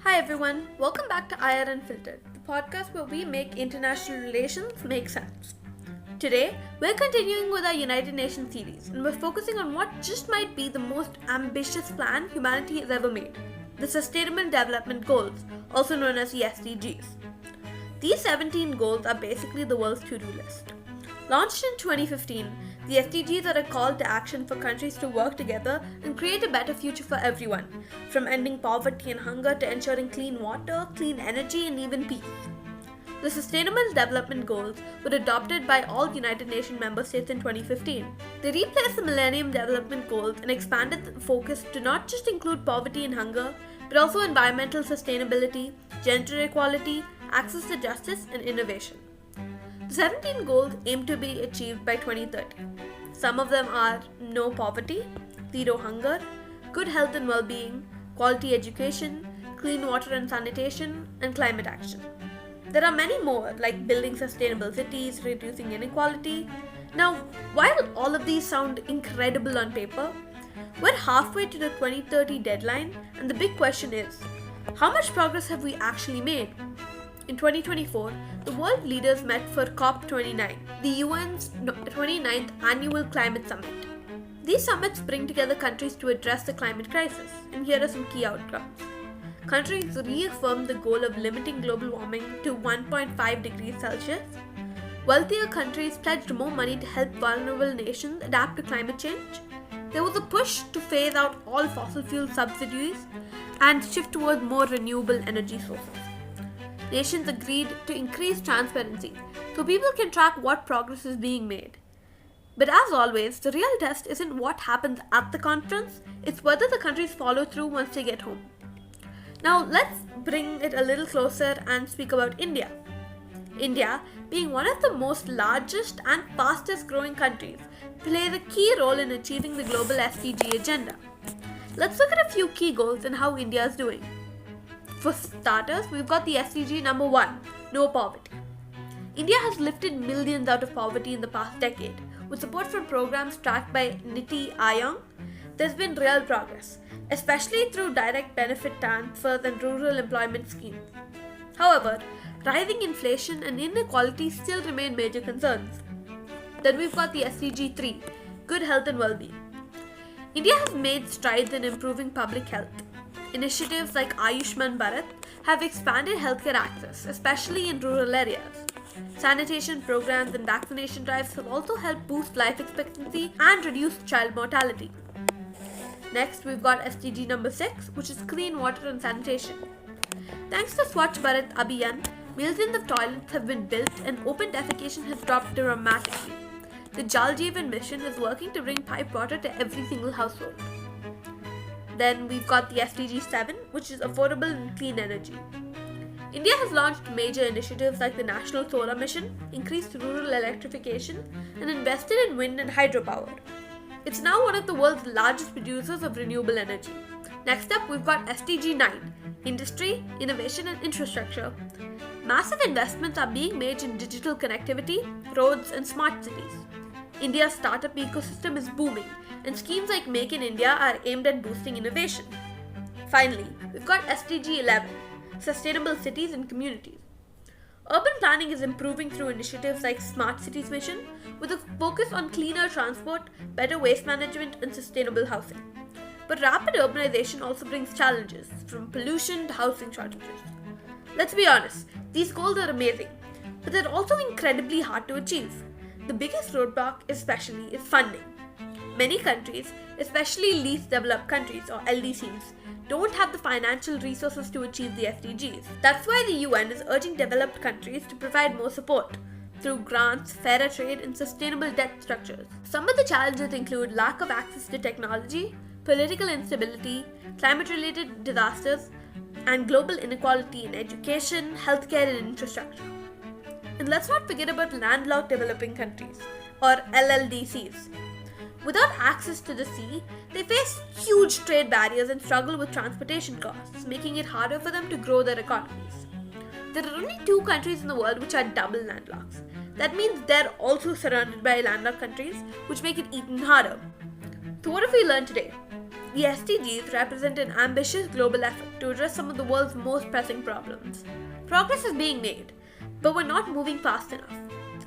Hi everyone, welcome back to IR Unfiltered, the podcast where we make international relations make sense. Today, we're continuing with our United Nations series and we're focusing on what just might be the most ambitious plan humanity has ever made, the Sustainable Development Goals, also known as the SDGs. These 17 goals are basically the world's to-do list. Launched in 2015, the SDGs are a call to action for countries to work together and create a better future for everyone, from ending poverty and hunger to ensuring clean water, clean energy, and even peace. The Sustainable Development Goals were adopted by all United Nations member states in 2015. They replaced the Millennium Development Goals and expanded the focus to not just include poverty and hunger, but also environmental sustainability, gender equality, access to justice, and innovation. The 17 goals aim to be achieved by 2030. Some of them are no poverty, zero hunger, good health and well-being, quality education, clean water and sanitation, and climate action. There are many more, like building sustainable cities, reducing inequality. Now, while all of these sound incredible on paper, we're halfway to the 2030 deadline, and the big question is, how much progress have we actually made? In 2024, the world leaders met for COP29, the UN's 29th annual climate summit. These summits bring together countries to address the climate crisis, and here are some key outcomes. Countries reaffirmed the goal of limiting global warming to 1.5 degrees Celsius. Wealthier countries pledged more money to help vulnerable nations adapt to climate change. There was a push to phase out all fossil fuel subsidies and shift towards more renewable energy sources. Nations agreed to increase transparency so people can track what progress is being made. But as always, the real test isn't what happens at the conference, it's whether the countries follow through once they get home. Now let's bring it a little closer and speak about India. India, being one of the most largest and fastest growing countries, plays a key role in achieving the global SDG agenda. Let's look at a few key goals and how India is doing. For starters, we've got the SDG number 1, no poverty. India has lifted millions out of poverty in the past decade. With support from programs tracked by Niti Aayog, there's been real progress, especially through direct benefit transfers and rural employment schemes. However, rising inflation and inequality still remain major concerns. Then we've got the SDG 3, good health and well-being. India has made strides in improving public health. Initiatives like Ayushman Bharat have expanded healthcare access, especially in rural areas. Sanitation programs and vaccination drives have also helped boost life expectancy and reduce child mortality. Next, we've got SDG number 6, which is clean water and sanitation. Thanks to Swachh Bharat Abhiyan, millions of toilets have been built and open defecation has dropped dramatically. The Jal Jeevan mission is working to bring piped water to every single household. Then we've got the SDG 7, which is affordable and clean energy. India has launched major initiatives like the National Solar Mission, increased rural electrification, and invested in wind and hydropower. It's now one of the world's largest producers of renewable energy. Next up, we've got SDG 9, industry, innovation, and infrastructure. Massive investments are being made in digital connectivity, roads, and smart cities. India's startup ecosystem is booming, and schemes like Make in India are aimed at boosting innovation. Finally, we've got SDG 11, sustainable cities and communities. Urban planning is improving through initiatives like Smart Cities Mission, with a focus on cleaner transport, better waste management, and sustainable housing. But rapid urbanization also brings challenges, from pollution to housing shortages. Let's be honest, these goals are amazing, but they're also incredibly hard to achieve. The biggest roadblock, especially, is funding. Many countries, especially least developed countries or LDCs, don't have the financial resources to achieve the SDGs. That's why the UN is urging developed countries to provide more support through grants, fairer trade, and sustainable debt structures. Some of the challenges include lack of access to technology, political instability, climate-related disasters, and global inequality in education, healthcare, and infrastructure. And let's not forget about landlocked developing countries, or LLDCs. Without access to the sea, they face huge trade barriers and struggle with transportation costs, making it harder for them to grow their economies. There are only 2 countries in the world which are double landlocks. That means they're also surrounded by landlocked countries, which make it even harder. So what have we learned today? The SDGs represent an ambitious global effort to address some of the world's most pressing problems. Progress is being made, but we're not moving fast enough.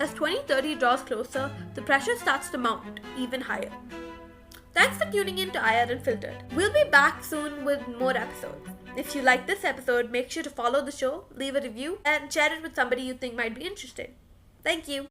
As 2030 draws closer, the pressure starts to mount even higher. Thanks for tuning in to IR Unfiltered. We'll be back soon with more episodes. If you like this episode, make sure to follow the show, leave a review, and share it with somebody you think might be interested. Thank you.